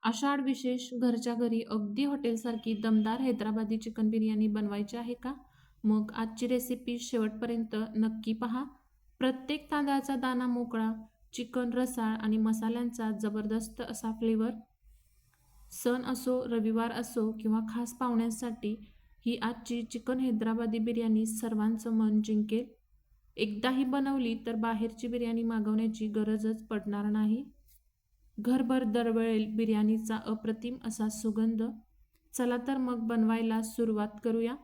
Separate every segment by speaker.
Speaker 1: आषाढ विशेष घरच्या घरी अगदी हॉटेलसारखी दमदार हैदराबादी चिकन बिर्याणी बनवायची आहे का? मग आजची रेसिपी शेवटपर्यंत नक्की पहा. प्रत्येक तांदळाचा दाणा मोकळा, चिकन रसाळ आणि मसाल्यांचा जबरदस्त असा फ्लेवर. सण असो, रविवार असो किंवा खास पाहुण्यांसाठी ही आजची चिकन हैदराबादी बिर्याणी सर्वांचं मन जिंकेल. एकदा ही बनवली तर बाहेरची बिर्याणी मागवण्याची गरजच पडणार नाही. घरभर दरवळेल बिर्याणीचा अप्रतिम असा सुगंध. चला तर मग बनवायला सुरुवात करूया.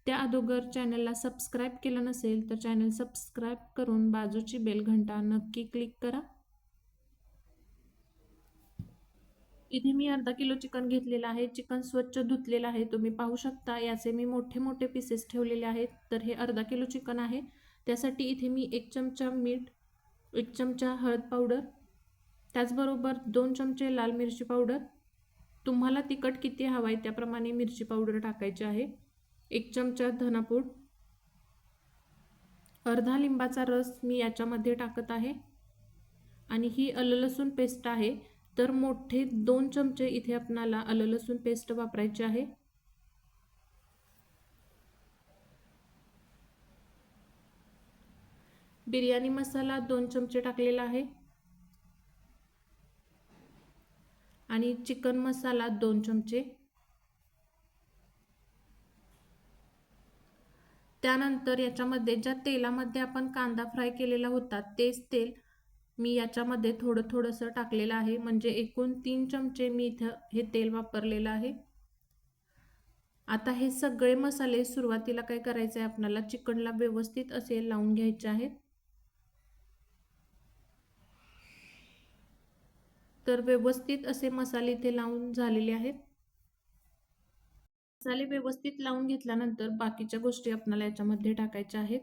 Speaker 1: त्या अगोदर चॅनलला सबस्क्राईब केलं नसेल तर चॅनल सबस्क्राईब करून बाजूची बेल घंटा नक्की क्लिक करा. इथे मी अर्धा किलो चिकन घेतलेलं आहे. चिकन स्वच्छ धुतलेलं आहे. तुम्ही पाहू शकता याचे मी मोठे मोठे पीसेस ठेवलेले आहेत. तर हे अर्धा किलो चिकन आहे. त्यासाठी इथे मी 1 चमचा मीठ, 1 चमचा हळद पावडर, त्याचबरोबर 2 चमचे लाल मिरची पावडर. तुम्हाला तिखट किती हवं आहे त्याप्रमाणे मिरची पावडर टाकायची आहे. 1 चमचा धनापूड, अर्धा लिंबाचा रस मी याच्यामध्ये टाकत आहे. आणि ही आलं लसूण पेस्ट आहे. तर मोठे 2 चमचे इथे आपल्याला आलं लसूण पेस्ट वापरायची आहे. बिर्याणी मसाला 2 चमचे टाकलेला आहे. आणि चिकन मसाला 2 चमचे. त्यानंतर याच्यामध्ये ज्या तेलामध्ये आपण कांदा फ्राय केलेला होता तेच तेल मी याच्यामध्ये थोडंसं टाकलेलं आहे. म्हणजे एकूण 3 चमचे मी इथं हे तेल वापरलेलं आहे. आता हे सगळे मसाले सुरुवातीला काय करायचं आहे, आपल्याला चिकनला व्यवस्थित असे लावून घ्यायचे आहेत. तर व्यवस्थित असे मसाले इथे लावून झालेले आहेत. मसाले व्यवस्थित लावून घेतल्यानंतर बाकीच्या गोष्टी आपल्याला याच्यामध्ये टाकायच्या आहेत.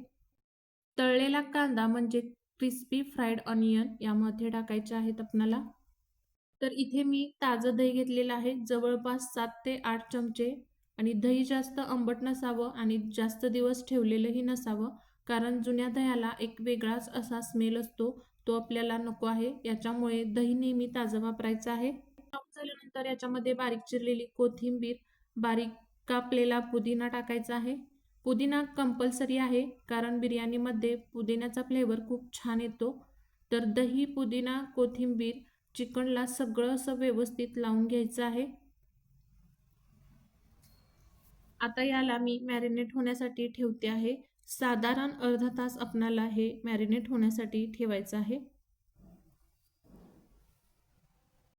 Speaker 1: तळलेला कांदा म्हणजे क्रिस्पी फ्राईड ऑनियन यामध्ये टाकायचे आहेत आपल्याला. तर इथे मी ताजं दही घेतलेलं आहे, जवळपास 7 ते 8 चमचे. आणि दही जास्त आंबट नसावं आणि जास्त दिवस ठेवलेलंही नसावं, कारण जुन्या दह्याला एक वेगळाच असा स्मेल असतो, तो आपल्याला नको आहे. याच्यामुळे दही नेहमी ताजं वापरायचं आहे. झाल्यानंतर याच्यामध्ये बारीक चिरलेली कोथिंबीर, बारीक कापलेला पुदिना टाकायचा आहे. पुदिना कंपल्सरी आहे, कारण बिर्याणीमध्ये पुदिन्याचा फ्लेवर खूप छान येतो. तर दही, पुदिना, कोथिंबीर चिकनला सगळं असं व्यवस्थित लावून घ्यायचं आहे. आता याला मी मॅरिनेट होण्यासाठी ठेवते आहे. साधारण अर्धा तास आपणाला हे मॅरिनेट होण्यासाठी ठेवायचं आहे.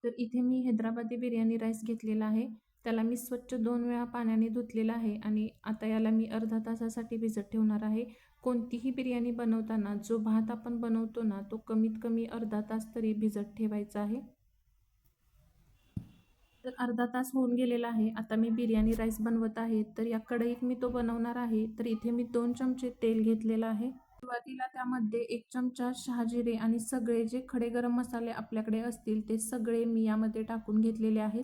Speaker 1: तर इथे मी हैदराबादी बिर्याणी राईस घेतलेला आहे. त्याला मी स्वच्छ 2 वेळा पाण्याने धुतलेला आहे आणि आता याला मी अर्धा तासासाठी भिजत ठेवणार आहे. कोणतीही बिर्याणी बनवताना जो भात आपण बनवतो ना, तो कमीत कमी अर्धा तास तरी भिजत ठेवायचा आहे. तर अर्धा तास होऊन गेलेला आहे. आता मी बिर्याणी राईस बनवत आहे. तर या कढईत मी तो बनवणार आहे. तर इथे मी 2 चमचे तेल घेतलेलं आहे. सुरुवातीला त्यामध्ये 1 चमचा शहाजिरे आणि सगळे जे खडे गरम मसाले आपल्याकडे असतील ते सगळे मी यामध्ये टाकून घेतलेले आहेत.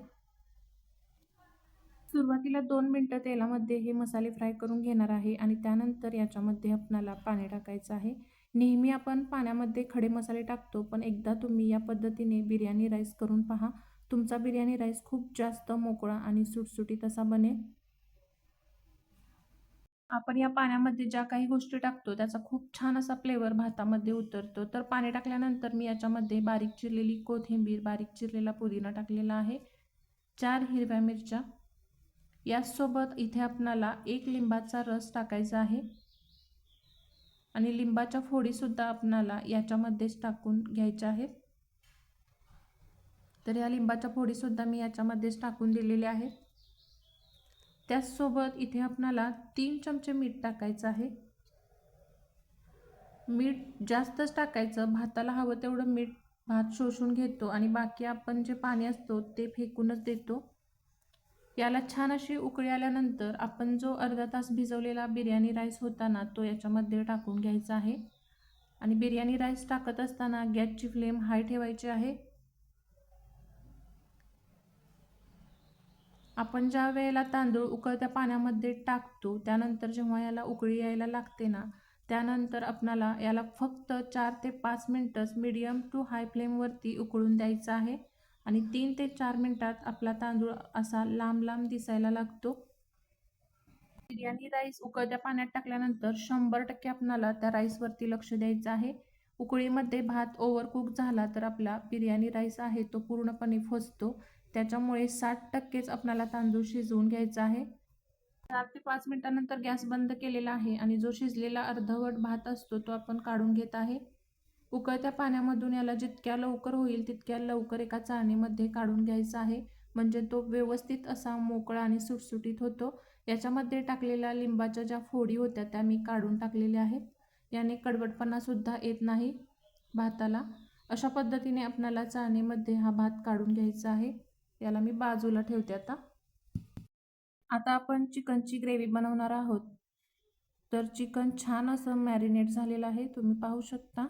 Speaker 1: सुरुवातीला 2 मिनिटं तेलामध्ये हे मसाले फ्राय करून घेणार आहे आणि त्यानंतर याच्यामध्ये आपल्याला पाणी टाकायचं आहे. नेहमी आपण पाण्यामध्ये खडे मसाले टाकतो, पण एकदा तुम्ही या पद्धतीने बिर्याणी राईस करून पहा. तुमचा बिर्याणी राईस खूप जास्त मोकळा आणि सुटसुटीत असा बनेल. आपण या पाण्यामध्ये ज्या काही गोष्टी टाकतो त्याचा खूप छान असा फ्लेवर भातामध्ये उतरतो. तर पाणी टाकल्यानंतर मी याच्यामध्ये बारीक चिरलेली कोथिंबीर, बारीक चिरलेला पुदिना टाकलेला आहे, 4 हिरव्या मिरच्या. यासोबत इथे आपणाला 1 लिंबाचा रस टाकायचा आहे आणि लिंबाच्या फोडीसुद्धा आपणाला याच्यामध्येच टाकून घ्यायच्या आहेत. तर या लिंबाच्या फोडीसुद्धा मी याच्यामध्येच टाकून दिलेल्या आहेत. त्याचसोबत इथे आपणाला 3 चमचे मीठ टाकायचं आहे. मीठ जास्तच टाकायचं, भाताला हवं तेवढं मीठ भात शोषून घेतो आणि बाकी आपण जे पाणी असतो ते फेकूनच देतो. याला छान अशी उकळी आल्यानंतर आपण जो अर्धा तास भिजवलेला बिर्याणी राईस होता ना, तो याच्यामध्ये टाकून घ्यायचा आहे. आणि बिर्याणी राईस टाकत असताना गॅसची फ्लेम हाय ठेवायची आहे. आपण ज्या वेळेला तांदूळ उकळत्या पाण्यामध्ये टाकतो त्यानंतर जेव्हा याला उकळी यायला लागते ना, त्यानंतर आपणाला याला फक्त 4 ते 5 मिनिटच मीडियम टू हाय फ्लेमवरती उकळून द्यायचं आहे. आणि 3 ते 4 मिनिटात आपला तांदूळ असा लांब लांब दिसायला लागतो. बिर्याणी राईस उकळत्या पाण्यात टाकल्यानंतर 100% आपणाला त्या राईसवरती लक्ष द्यायचं आहे. उकळीमध्ये भात ओव्हरकुक झाला तर आपला बिर्याणी राईस आहे तो पूर्णपणे फसतो. त्याच्यामुळे 60%च आपणाला तांदूळ शिजवून घ्यायचा आहे. 4 ते 5 मिनिटानंतर गॅस बंद केलेला आहे आणि जो शिजलेला अर्धवट भात असतो तो आपण काढून घेत आहे. उकळत्या पाण्यामधून याला जितक्या लवकर होईल तितक्या लवकर एका चाळणीमध्ये काढून घ्यायचा आहे, म्हणजे तो व्यवस्थित असा मोकळा आणि सुटसुटीत होतो. याच्यामध्ये टाकलेल्या लिंबाच्या ज्या फोडी होत्या त्या मी काढून टाकलेल्या आहेत. याने कडवटपणासुद्धा येत नाही भाताला. अशा पद्धतीने आपल्याला चाळणीमध्ये हा भात काढून घ्यायचा आहे. याला मी बाजूला ठेवते आता. आता आपण चिकनची ग्रेव्ही बनवणार आहोत. तर चिकन छान असं मॅरिनेट झालेलं आहे, तुम्ही पाहू शकता.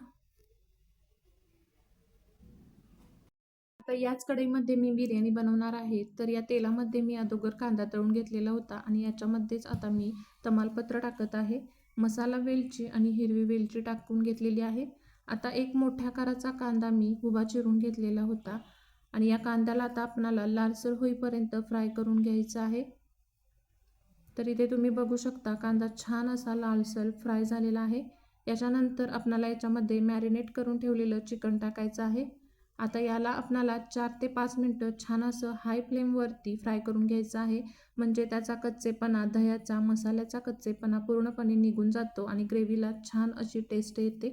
Speaker 1: आता याच कढईमध्ये मी बिर्याणी बनवणार आहे. तर या तेलामध्ये मी अगोदर कांदा तळून घेतलेला होता आणि याच्यामध्येच आता मी तमालपत्र टाकत आहे. मसाला वेलची आणि हिरवी वेलची टाकून घेतलेली आहे. आता एक मोठ्या आकाराचा कांदा मी उभा चिरून घेतलेला होता आणि या कांद्याला आता आपणाला लालसर होईपर्यंत फ्राय करून घ्यायचा आहे. तर इथे तुम्ही बघू शकता कांदा छान असा लालसर फ्राय झालेला आहे. याच्यानंतर आपणाला याच्यामध्ये मॅरिनेट करून ठेवलेलं चिकन टाकायचं आहे. आता याला आपणाला 4 ते 5 मिनिटं छान असं हाय फ्लेमवरती फ्राय करून घ्यायचं आहे, म्हणजे त्याचा कच्चेपणा, दह्याचा, मसाल्याचा कच्चेपणा पूर्णपणे निघून जातो आणि ग्रेव्हीला छान अशी टेस्ट येते.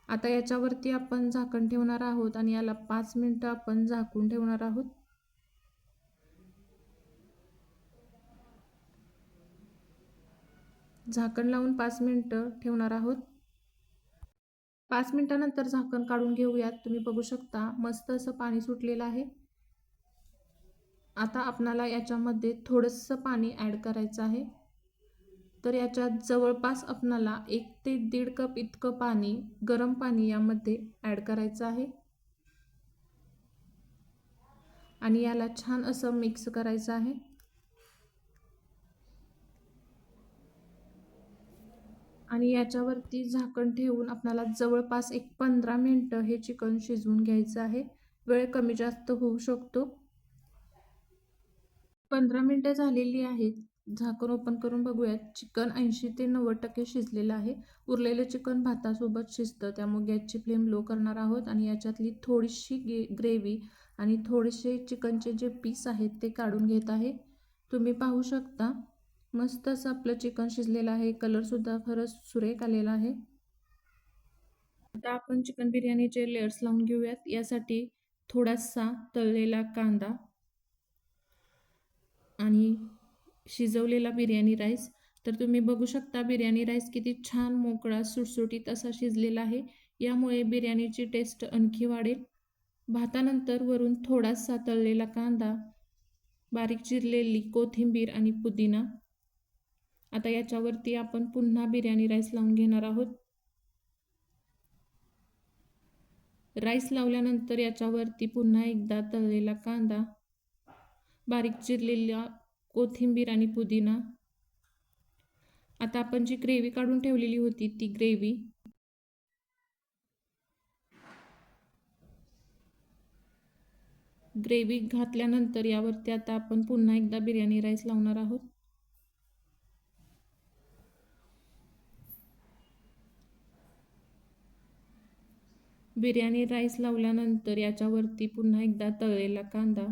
Speaker 1: आता याच्यावरती आपण झाकण ठेवणार आहोत आणि याला 5 मिनिटं आपण झाकून ठेवणार आहोत. झाकण लावून 5 मिनिटं ठेवणार आहोत. 5 मिनिटानंतर झाकण काढून घेऊयात. तुम्ही बघू शकता मस्त असं पाणी सुटलेलं आहे. आता आपणाला याच्यामध्ये थोडंसं पाणी ॲड करायचं आहे. तर याच्यात जवळपास आपणाला 1 ते 1.5 कप इतकं पाणी, गरम पाणी यामध्ये ॲड करायचं आहे आणि याला छान असं मिक्स करायचं आहे. आणि याच्यावरती झाकण ठेवून आपल्याला जवळपास एक 15 मिनिटं हे चिकन शिजवून घ्यायचं आहे. वेळ कमी जास्त होऊ शकतो. 15 मिनिटं झालेली आहेत. झाकण ओपन करून बघूयात. चिकन 80 ते 90% शिजलेलं आहे. उरलेलं चिकन भातासोबत शिजतं, त्यामुळे गॅसची फ्लेम लो करणार आहोत आणि याच्यातली थोडीशी ग्रेव्ही आणि थोडेसे चिकनचे जे पीस आहेत ते काढून घेत आहे. तुम्ही पाहू शकता मस्त असं आपलं चिकन शिजलेलं आहे. कलरसुद्धा खरंच सुरेख आलेला आहे. आता आपण चिकन बिर्याणीचे लेयर्स लावून घेऊयात. यासाठी थोडासा तळलेला कांदा आणि शिजवलेला बिर्याणी राईस. तर तुम्ही बघू शकता बिर्याणी राईस किती छान मोकळा सुटसुटीत असा शिजलेला आहे. यामुळे बिर्याणीची टेस्ट आणखी वाढेल. भातानंतर वरून थोडासा तळलेला कांदा, बारीक चिरलेली कोथिंबीर आणि पुदिना. आता याच्यावरती आपण पुन्हा बिर्याणी राईस लावून घेणार आहोत. राईस लावल्यानंतर याच्यावरती पुन्हा एकदा तळलेला कांदा, बारीक चिरलेला कोथिंबीर आणि पुदिना. आता आपण जी ग्रेव्ही काढून ठेवलेली होती ती ग्रेव्ही घातल्यानंतर यावरती आता आपण पुन्हा एकदा बिर्याणी राईस लावणार आहोत. बिर्याणी राईस लावल्यानंतर याच्यावरती पुन्हा एकदा तळलेला कांदा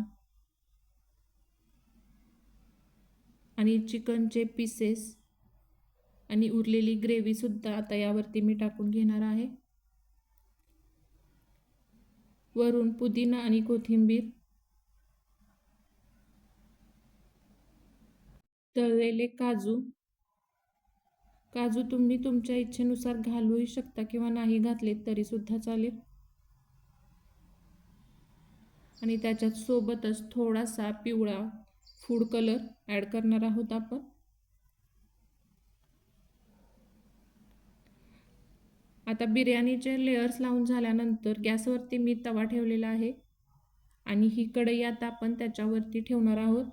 Speaker 1: आणि चिकनचे पीसेस आणि उरलेली ग्रेव्हीसुद्धा आता यावरती मी टाकून घेणार आहे. वरून पुदिना आणि कोथिंबीर, तळलेले काजू तुम्ही तुमच्या इच्छेनुसार घालूही शकता किंवा नाही घातले तरी सुद्धा चालेल. आणि त्याच्यात सोबतच थोडासा पिवळा फूड कलर ॲड करणार आहोत आपण. आता बिर्याणीचे लेयर्स लावून झाल्यानंतर गॅसवरती मी तवा ठेवलेला आहे आणि ही कढई आता आपण त्याच्यावरती ठेवणार आहोत.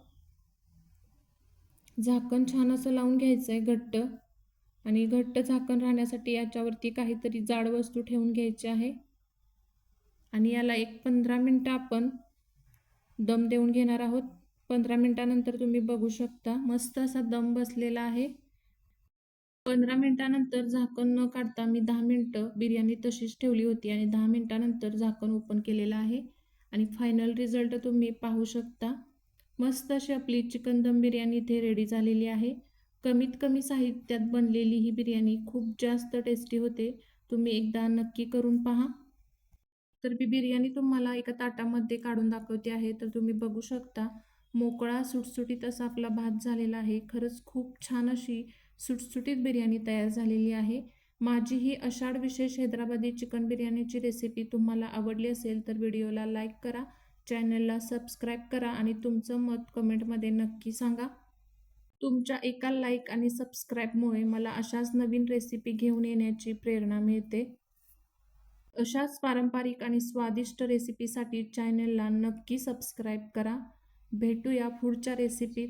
Speaker 1: झाकण छान असं लावून घ्यायचं आहे घट्ट, आणि घट्ट झाकण राहण्यासाठी याच्यावरती काहीतरी जाड वस्तू ठेवून घ्यायची आहे. आणि याला एक 15 मिनटं आपण दम देऊन घेणार आहोत. 15 मिनिटानंतर तुम्ही बघू शकता मस्त असा दम बसलेला आहे. 15 मिनिटानंतर झाकण न काढता मी 10 मिनिटं बिर्याणी तशीच ठेवली होती आणि 10 मिनिटानंतर झाकण ओपन केलेलं आहे आणि फायनल रिझल्ट तुम्ही पाहू शकता. मस्त अशी आपली चिकन दम बिर्याणी इथे रेडी झालेली आहे. कमीत कमी साहित्यात बनलेली ही बिर्याणी खूप जास्त टेस्टी होते. तुम्ही एकदा नक्की करून पहा. तर मी बिर्याणी तुम्हाला एका ताटामध्ये काढून दाखवते आहे. तर तुम्ही बघू शकता मोकळा सुटसुटीत असा आपला भात झालेला आहे. खरंच खूप छान अशी सुटसुटीत बिर्याणी तयार झालेली आहे. माझी ही आषाढ विशेष हैदराबादी चिकन बिर्याणीची रेसिपी तुम्हाला आवडली असेल तर व्हिडिओला लाईक करा, चॅनलला सबस्क्राईब करा आणि तुमचं मत कमेंटमध्ये नक्की सांगा. तुमच्या एका लाईक आणि सबस्क्राईबमुळे मला अशाच नवीन रेसिपी घेऊन येण्याची प्रेरणा मिळते. अशाच पारंपरिक आणि स्वादिष्ट रेसिपीसाठी चॅनलला नक्की सबस्क्राईब करा. भेटूया पुढच्या रेसिपीत.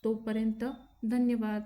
Speaker 1: तोपर्यंत धन्यवाद.